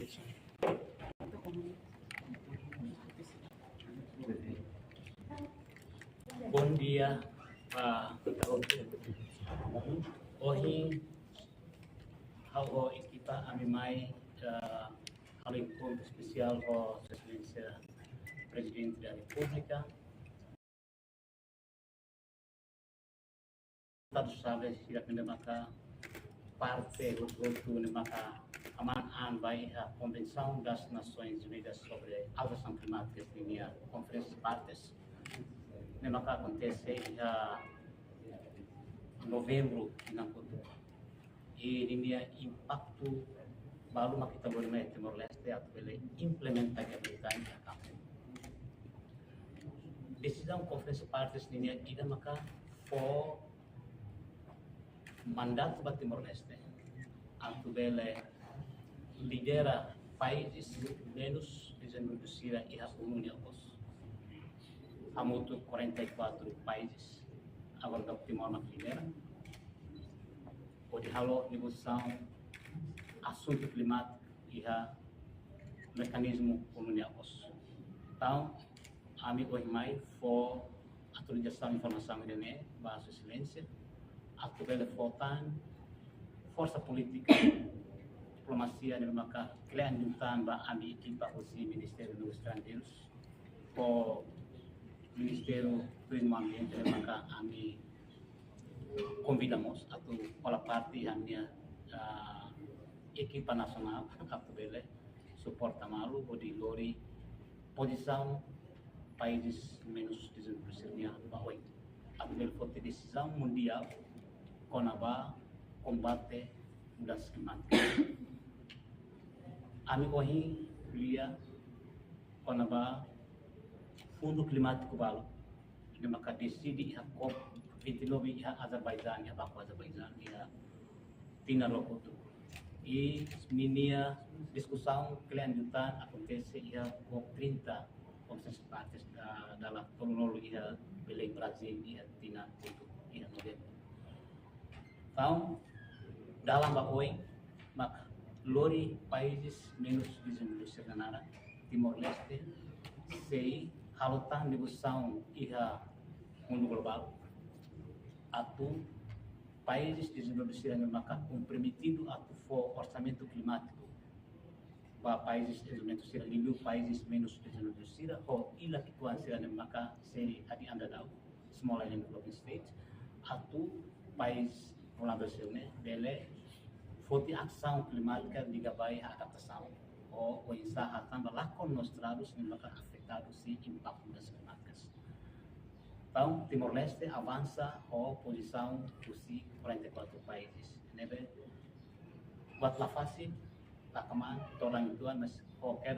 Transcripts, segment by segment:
Bom dia, hoje a equipa Amimai ao encontro especial com a Excelência Presidente da República. Todos sabem que a parte do grupo de Aman vai a Convenção das Nações Unidas sobre Alteração Climática em a Conferência de Partes. Nemaka acontece em novembro na Cotu. E linha impacto baru makita boleh Timor-Leste atau boleh implementabilidade da campo. Decisão Conferência de Partes linha ida maka for mandato para Timor-Leste atau boleh lidera países menos desenvolvidos e a União Europeia. Hamutu 44 países agora da Timor na lidera. O de halo negociação assunto climático e a mecanismo União Europeia. Então, amigo mai for atualização informação ini bahasa Excelência atau boleh fotan força política diplomacia de maka kelanjutan ba ami equipa usi Ministério dos Estrangeiros o Ministério do Ambiente de maka ami convidamos atau pela parte a minha equipa nacional atau boleh suporta malu o di lori posição países menos desenvolvidos bahwa atau boleh foto decisão mundial konaba combate mudanças climáticas. Ami hoje lia konaba fundo climático balo de maka decidi a COP 29 a Azerbaijan ya Baku Azerbaijan ya Tina Lokoto. E minia discussão kelanjutan acontece ya COP 30 Conferência de Partes dalam Tolonolo ya Belém Brasil ya Tina Lokoto ya novembro. Então, dalam bahoy mak lori países menos desenvolvidos na Timor-Leste sei halutan negociação iha mundo global atau países desenvolvidos na maka comprometido atau for orçamento climático para países desenvolvidos liu países menos desenvolvidos ou ila kituan sira maka sei adi anda dau small island developing state atau país colaborazione delle fonti ação climática liga baia adaptação ou usaha tambah lakon nostrados nem maka afetados se impacto das climáticas. Então, Timor-Leste avança a posição dos 44 países. Nebe buatlah fácil, tak keman, tolong ituan, mas qualquer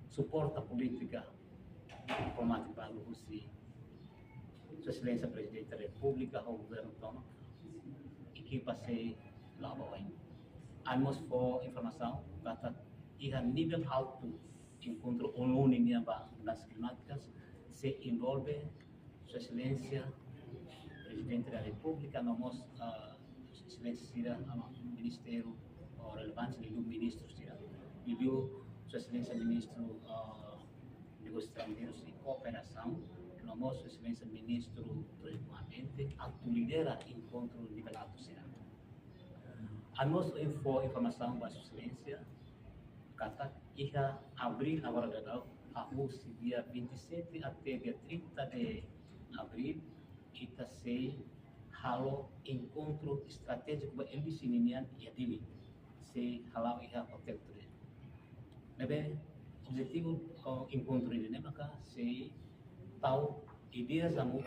suporta política diplomática baru Sua Excelência Presidente da República ou governo toma equipa se laborai. Amos for informação kata iha nível alto encontro ONU niya ba das climáticas se envolve Sua Excelência Presidente da República nomos Excelência Ministério relevante liu ministros dia liu Sua Excelência Ministro Negócios Estrangeiros e Cooperação nomos Sua Excelência Ministro do Ambiente atau lidera encontro nível alto será. Amos informação para Sua Excelência kata iha abril agora dadau aku dia 27 até dia 30 de abril kita se halo encontro estratégico ba endi sininian ia dili se halau iha hotel tuh. Nebe objetivo encontro ini maka se tahu ide samu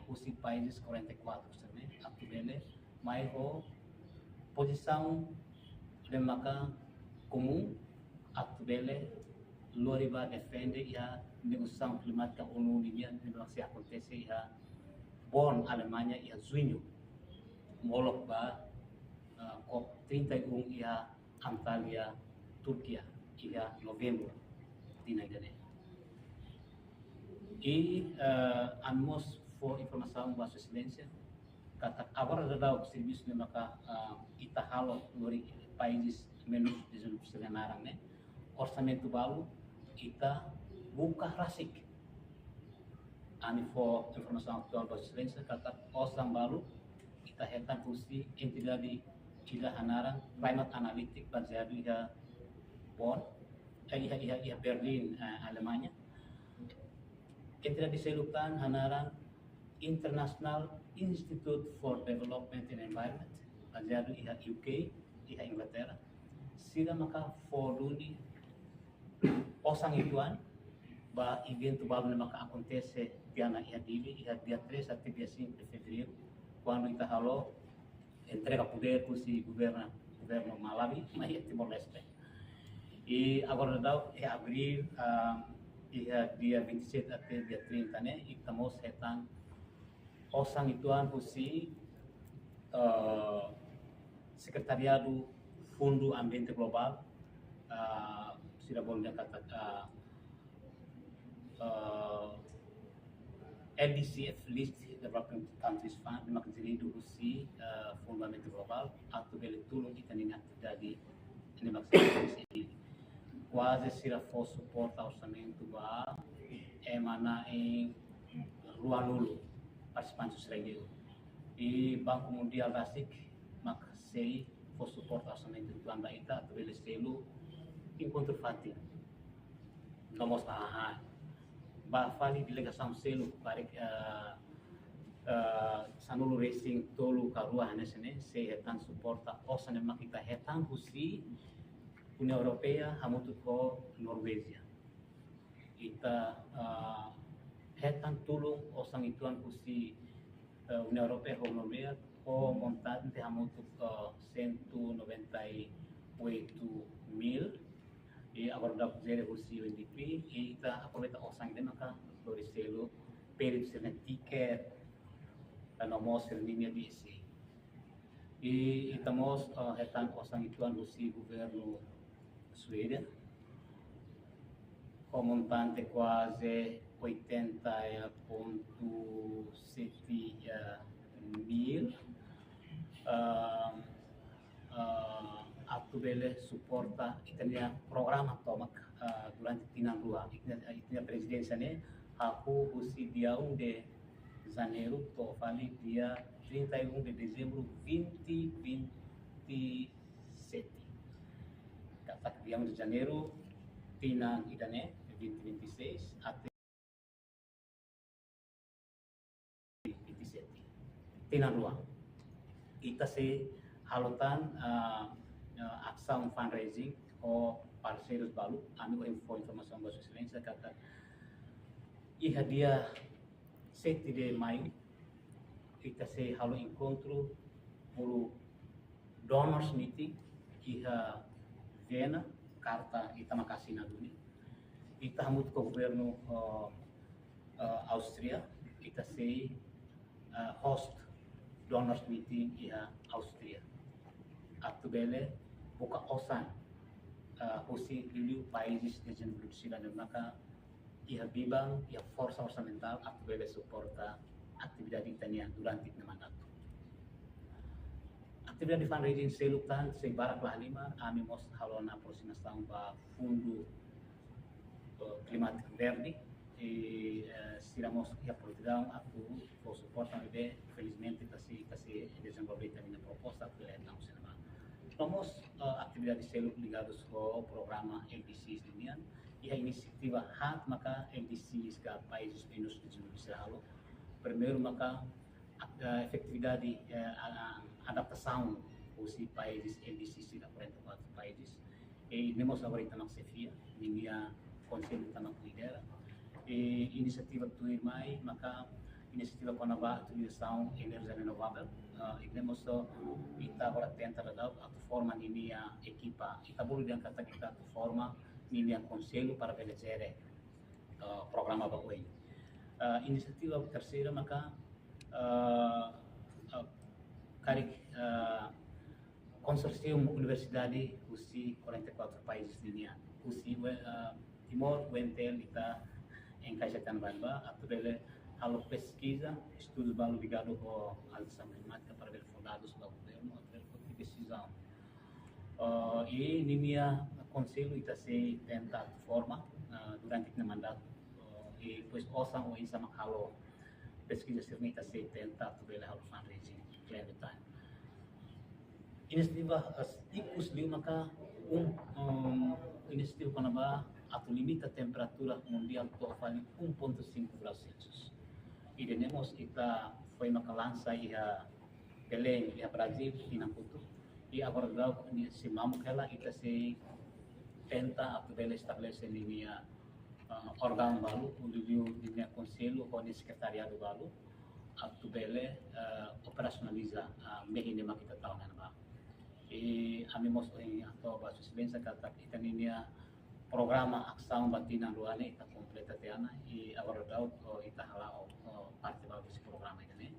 usi países 44 também aktualmente mais ho posição de maka comum atualmente Loriba defende a negociação climática ONU niya se acontece a Bonn Alemanha e a junho molok ba COP 31 e a Antalya Turquia e a novembro di negara. E anmos for informação ba Sua Excelência kata agora ada serviço de maka itahalo lori países menos desenvolvimento né orçamento balu kita buka rasik ani for informação atual bahasa Indonesia kata osam balu kita hetan kursi entidade ida hanaran climate analytic baseado iha Bonn iha Berlin Alemanya entidade selutan hanaran International Institute for Development and Environment baseado iha UK iha Inglaterra sila maka foluni osang ituan ba evento balu na maka acontece piana iha dili iha dia 3 até dia 5 de fevereiro quando ita halo entrega poder com si governo Malawi mas Timor Leste e agora dá é abril iha dia 27 até dia 30 né estamos retan osang ituan com si Secretariado Fundo Ambiente Global sudah boleh kata LDCF List Developing Countries Fund memang diridu si Fundo Ambiente Global atau beli tulung kita ini atividade ini maksudnya quase será for suporte orçamento ba emana em Ruanulu participantes estrangeiros e Banco Mundial Rasik maksei for suporte orçamento do anda ita atau beli selo encontro fatin nomos ba fali delegação selo para sanulu racing tolu karua hanesene se hetan suporta osane makita hetan husi União Europeia hamutu ko Norwegia ita hetan tulung osang ituan husi União Europeia ko Norwegia ko montante hamutu 198.000 e agora dá para dizer o UNDP e está aproveita o sangue de maka florescelo período se ticket no mostra linha de si e estamos retan o sangue tuan o governo Suécia com montante quase 80.7 mil atubele suporta itania programa tomak durante tinan rua itania presidência né aku usi dia 1 de janeiro to fali dia 31 de dezembro 2027 kata dia 1 de janeiro tinan idane 2026 até 27 tinan rua ita se halotan ação fundraising ou parceiros balu amigo informação bahasa Indonesia kata iha dia 7 de maio kita se halo encontro por donors meeting iha Viena carta ita makasih na duni ita hamut ko governo Austria ita se host donors meeting iha Austria atau bele buka osan husi dulu países desenvolvidos dan maka ia bibang ia força orçamental atau bele suporta atividade itania durante o mandato atividade fundraising selutan sebarak lah lima amimos halona aproximação ba fundo climático verde e estiramos ia program atau for suporta bele felizmente kasi desenvolver também proposta atau não Somos atividades selo ligados com o programa LDCs dinian e a iniciativa hat maka LDCs ka países menos desenvolvidos primeiro maka efetividade adaptação os países LDCs da 44 países e nemos agora tamak sefia ninguém conselho tamak lidera e inisiativa tuir mai maka inisiativa Conaba utilização energia renovável nemos kita agora tenta dar a forma linha equipa kita boleh diangkat kita forma linha conselho para eleger programa baguai inisiativa terceira maka karik konsorsium universidade usi 44 países linha usi Timor Wentel kita encaixatan banba atau bele halo pesquisa estudos balu ligado ao alteração climática para ver fundados do governo através de decisão E nimia conselho ita se tenta forma durante o mandato e depois ouçam o Isa Macalo pesquisa sirnita se tenta tu bela hal fundraising plan time. Inisiativa as ikus liu maka inisiativa panaba atau limita temperatura mundial to fali 1.5 graus Celsius. E tenemos ita foi maka lança ia Belém, ia Brasil, Pinaputu. E agora se mamo kela ita se tenta atau bela estabelecer linha órgão balu, linha conselho ou secretariado balu, atau bela operacionaliza mehine makita tahu na. E kami mos atau bahasa Indonesia kata kita linha programa aksang batina luane ita completa tiana e agora ita halao parte bagus programa ini.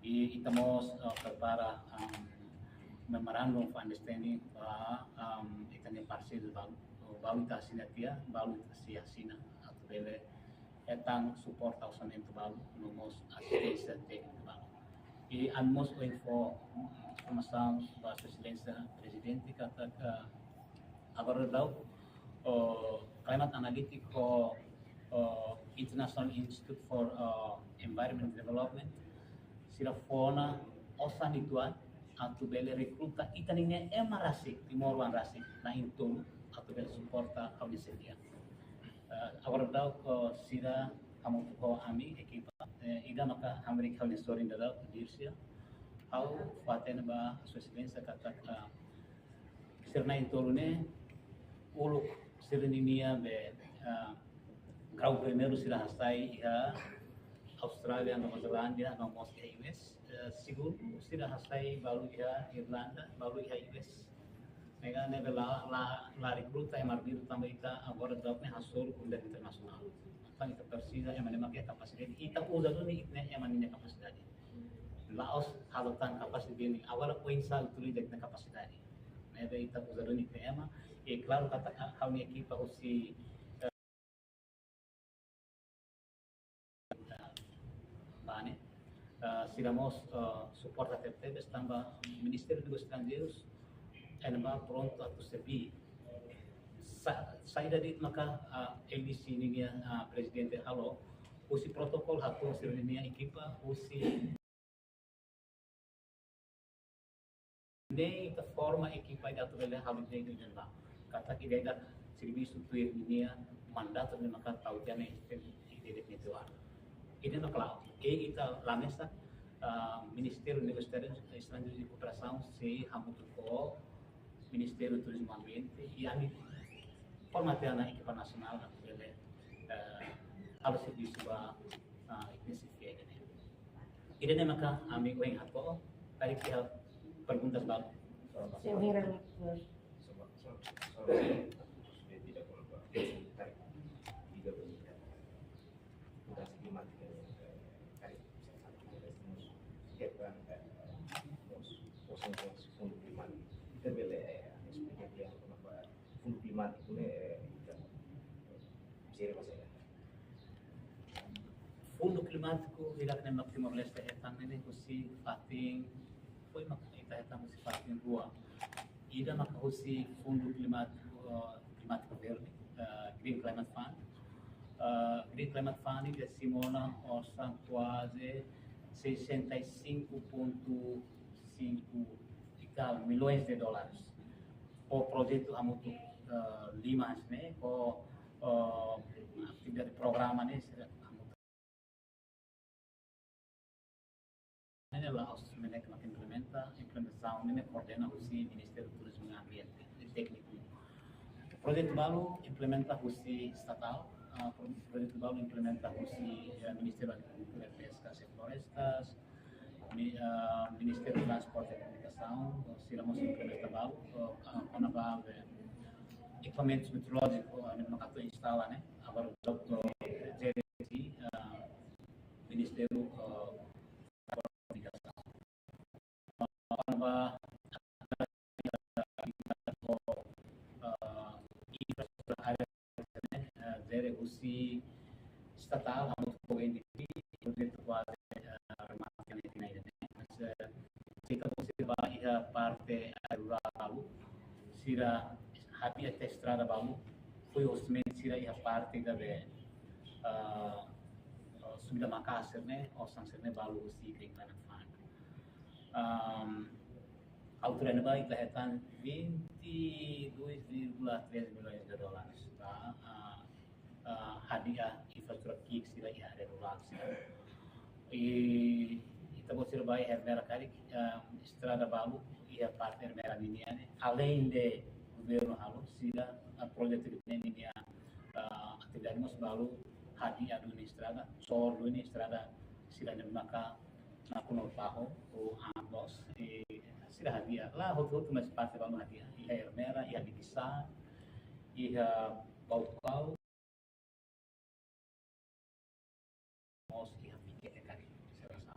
E estamos prepara memorandum of understanding ita ni parceiro balu ita assinatia balu ita assina atau bele etang support orçamento balu nomos assistência técnica balu e anmos o info informação da presidência presidente kata agora climate analytical International Institute for Environment Development sila fona osan ituan atau bele recruta itaninya emarasi timorwan rasi na itu atau bele suporta audiselia agora sila kamu ko ami ekipa ida maka Amerika ni story dala dirsia au faten ba presidensa kata sirna intolune uluk sirninia be grau primeiro sila hastai ya Australia, Nova Zelândia, não mostra US. Segundo, sila hastai balu ya Irlanda, balu ya US. Mega neve la recruta e marbiru também ita agora dapat hasor kuliah internasional. Tang ita persida yang mana makai kapasitas. Ita udah tu ni itne yang mana kapasitas. Laos halatan kapasitas ini awal poin sal tuli dekna kapasitas. Neve ita udah tu ni itne ema. E claro kata hal ni ekipa usi sigamos suporta TPP estamba Ministério dos Estrangeiros ela pronto a servir saída dit maka LDC ni presidente halo usi protokol hatu sirnia ekipa usi ita forma ekipa datu bela halo jadi jenda kata kita ida serviço tu irnia mandato ni maka tahu jane ide itu ini no cloud e ita la mesa Ministério Universitário Estrangeiros de Cooperação se hamutuko Ministério do Turismo e Ambiente e ali formatear na equipa nacional na ele kalau serviço ba intensificar ini ini maka amigo yang hato tadi kita perguntas baru fundo climático. Kita boleh explicar dia apa fundo climático ni bisa bahasa. Fundo climático hilak na Timor Leste etang ini kusi fating foi makita etang kusi fating rua. Ida makahusi fundo climático verde Green Climate Fund. Green Climate Fund ini simona orçam quase 65.5 milhões de dólares. O projeto hamutu 5 né, o atividade programa né, ini adalah menek implementação ini coordena o Ministério do Turismo e Ambiente técnico. Projeto baru implementa o estatal, projeto baru implementa o Ministério da Agricultura, Pesca e Florestas, Ministério do Transporte e Comunicação, siramos implementa baru, konaba equipamentos meteorológicos, makato instala né, agora o JRC, Ministério Comunicação, konaba dari usi estatal harus poin di projeto quase remate na itinay na mas kita considerava a parte rural sira happy até estrada balu foi osmen sira ia parte da be subida Makassar né ou sangserne balu usi kring kana fan altura na baik lahetan 22,3 milhões de dólares tá hadiah infrastruktur kik sira ia ada rural sira e kita você vai hermera kali estrada balu ia parte hermera ninia além de governo halu sira projeto ini atividade mas balu hadiah do estrada sor do estrada sira de maka na kuno taho o ambos e sira hadiah lá hotu mas parte balu hadiah ia hermera ia dibisa ia bau mos ia pikir kali saya rasa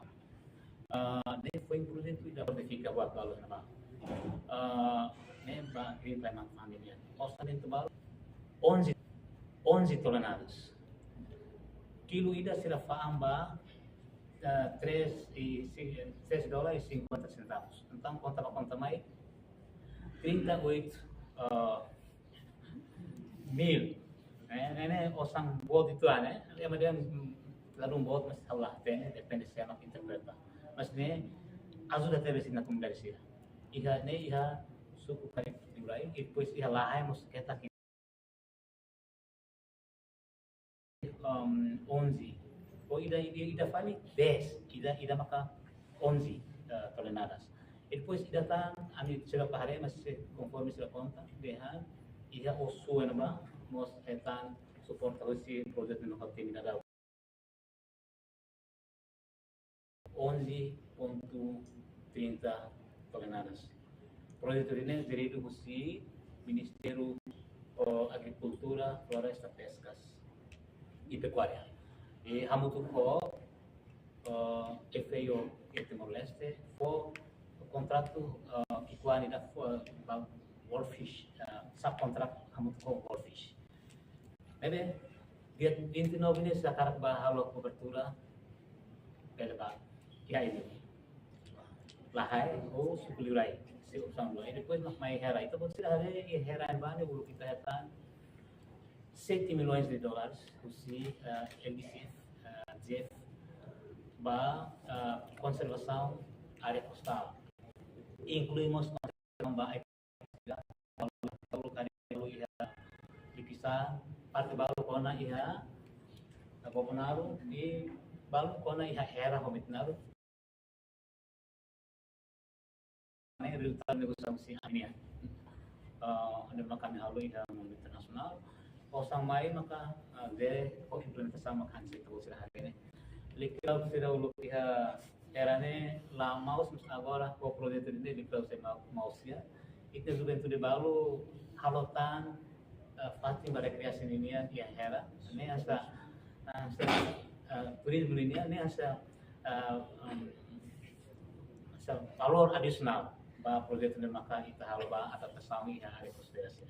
ne foi um projeto da fica buat balu nama ne ba implement família orçamento balu 11 toneladas kilo ida sira faamba $3.50 tentang conta mais 38 mil né osang bot itu né kemudian lalu bot mas saulah tene depende se anak interpreta mas ne ajuda tebe sina dari sira iha ne iha suku kari diulai e depois iha lahai mos kita 11 o ida fali 10 ida maka 11 toneladas e depois ida tan ami sila pahare mas conforme sila conta dehan iha osu nama mos etan support si projet no kapten ida 11,30 toneladas. Projeto ini dirido si Ministério Agricultura, Floresta, Pescas e Pecuária. E hamutu ko FAO e Timor-Leste foi o contrato igual da Wolfish, subcontract hamutu ko Wolfish. Ebe dia 29 ini sekarang bahalo cobertura pela ya ini lahai o sukulirai se usang lo depois mas mai hera itu pun sudah ada hera yang bane bulu kita hetan 7 milhões de dólares usi LDCF JF ba conservação área costal incluímos ba kalau kali iha dipisah parte balu kona iha governaru di balu kona iha hera homitnaru real time negosiasi ini ada kami halu iha internasional osang mai maka de ko implementasi makan situ sira hari ini likau sira ulu iha erane la maus mus agora ko projeto ini likau se mausia itu juventude de balu halotan fati rekreasi ini ya hera ini asa turisme ini asa valor adisional ba projeto de maka ita halo ba adaptação e área consideração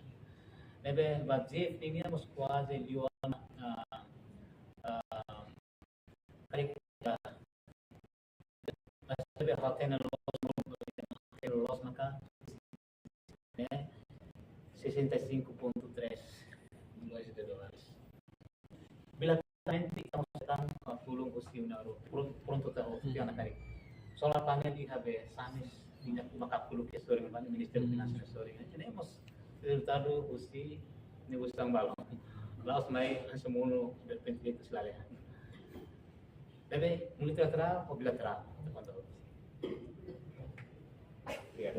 nebe budget ini mus quase liona kali nebe hatena los maka né 65,3 milhões de dólares bila nanti kamu sedang tulung usi unaru pronto tahu yang nakari solar panel di HB samis minyak makapulu ke story ban Ministério Financeiro story ini mos resultado usi ni usang balong laos mai semuno depende itu selalu tapi multilateral atau bilateral teman-teman. Iya.